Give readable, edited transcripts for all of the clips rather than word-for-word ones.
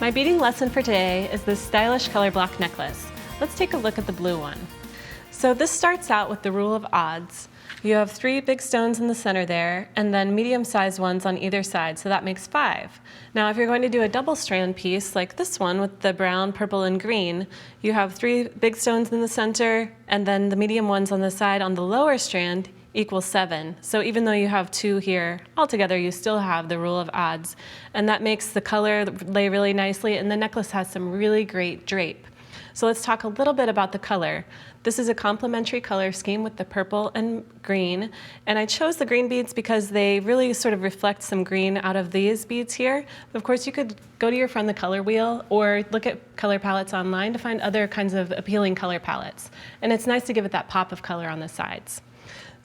My beading lesson for today is this stylish color block necklace. Let's take a look at the blue one. So this starts out with the rule of odds. You have 3 big stones in the center there, and then medium-sized ones on either side, so that makes 5. Now if you're going to do a double strand piece like this one with the brown, purple, and green, you have 3 big stones in the center, and then the medium ones on the side on the lower strand equals 7. So even though you have 2 here, altogether you still have the rule of odds. And that makes the color lay really nicely, and the necklace has some really great drape. So let's talk a little bit about the color. This is a complementary color scheme with the purple and green. And I chose the green beads because they really sort of reflect some green out of these beads here. Of course, you could go to your friend the color wheel or look at color palettes online to find other kinds of appealing color palettes. And it's nice to give it that pop of color on the sides.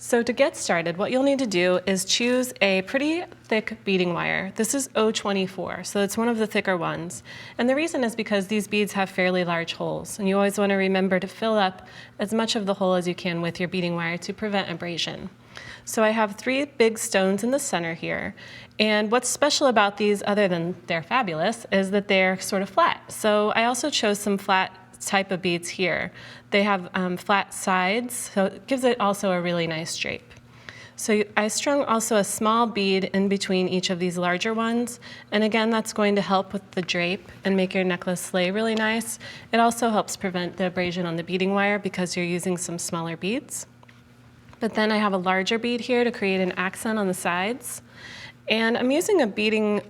So to get started, what you'll need to do is choose a pretty thick beading wire. This is 024, so it's one of the thicker ones. And the reason is because these beads have fairly large holes, and you always want to remember to fill up as much of the hole as you can with your beading wire to prevent abrasion. So I have 3 big stones in the center here, and what's special about these, other than they're fabulous, is that they're sort of flat. So I also chose some flat type of beads here. They have flat sides, so it gives it also a really nice drape. So I strung also a small bead in between each of these larger ones, and again that's going to help with the drape and make your necklace lay really nice. It also helps prevent the abrasion on the beading wire because you're using some smaller beads. But then I have a larger bead here to create an accent on the sides, and I'm using a beading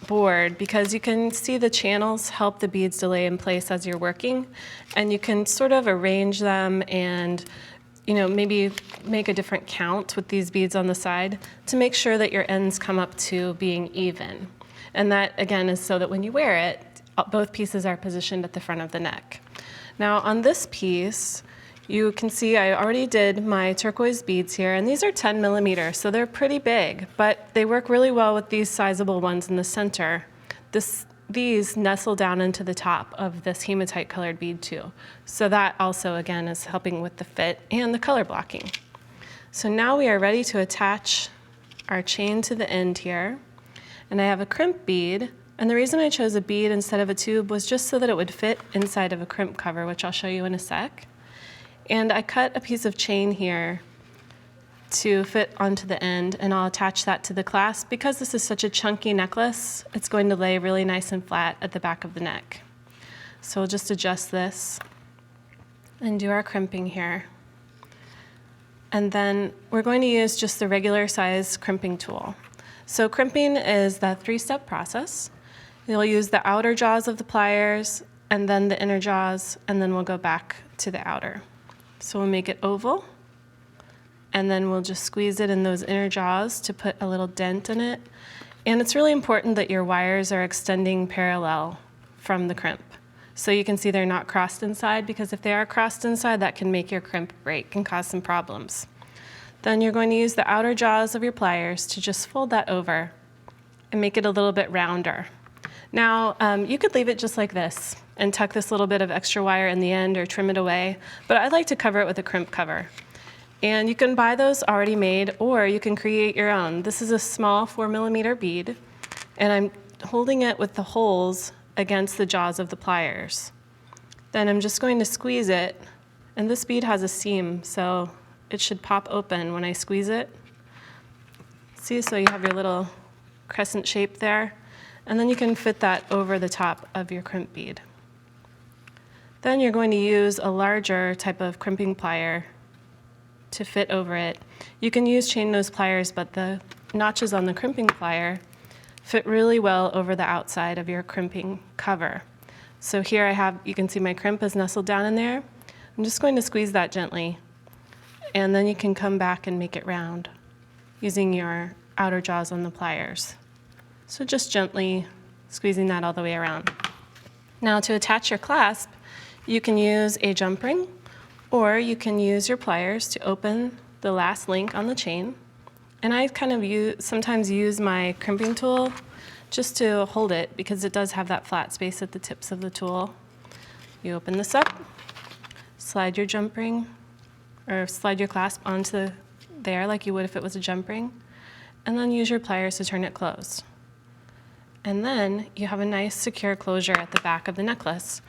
board because you can see the channels help the beads to lay in place as you're working, and you can sort of arrange them and maybe make a different count with these beads on the side to make sure that your ends come up to being even. And that again is so that when you wear it, both pieces are positioned at the front of the neck. Now on this piece, you can see I already did my turquoise beads here, and these are 10 millimeters, so they're pretty big, but they work really well with these sizable ones in the center. These nestle down into the top of this hematite colored bead too. So that also, again, is helping with the fit and the color blocking. So now we are ready to attach our chain to the end here. And I have a crimp bead, and the reason I chose a bead instead of a tube was just so that it would fit inside of a crimp cover, which I'll show you in a sec. And I cut a piece of chain here to fit onto the end, and I'll attach that to the clasp. Because this is such a chunky necklace, it's going to lay really nice and flat at the back of the neck. So we'll just adjust this and do our crimping here. And then we're going to use just the regular size crimping tool. So crimping is that 3-step process. You'll use the outer jaws of the pliers, and then the inner jaws, and then we'll go back to the outer. So we'll make it oval, and then we'll just squeeze it in those inner jaws to put a little dent in it. And it's really important that your wires are extending parallel from the crimp. So you can see they're not crossed inside, because if they are crossed inside, that can make your crimp break and cause some problems. Then you're going to use the outer jaws of your pliers to just fold that over and make it a little bit rounder. Now, you could leave it just like this and tuck this little bit of extra wire in the end or trim it away, but I like to cover it with a crimp cover. And you can buy those already made, or you can create your own. This is a small 4mm bead, and I'm holding it with the holes against the jaws of the pliers. Then I'm just going to squeeze it, and this bead has a seam, so it should pop open when I squeeze it. See, so you have your little crescent shape there, and then you can fit that over the top of your crimp bead. Then you're going to use a larger type of crimping plier to fit over it. You can use chain nose pliers, but the notches on the crimping plier fit really well over the outside of your crimping cover. So here you can see my crimp is nestled down in there. I'm just going to squeeze that gently, and then you can come back and make it round using your outer jaws on the pliers. So just gently squeezing that all the way around. Now to attach your clasp, you can use a jump ring, or you can use your pliers to open the last link on the chain. And I kind of sometimes use my crimping tool just to hold it, because it does have that flat space at the tips of the tool. You open this up, slide your jump ring, or slide your clasp onto there like you would if it was a jump ring, and then use your pliers to turn it closed. And then you have a nice secure closure at the back of the necklace.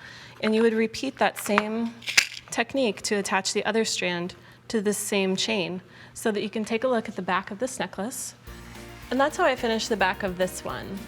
And you would repeat that same technique to attach the other strand to this same chain so that you can take a look at the back of this necklace. And that's how I finished the back of this one.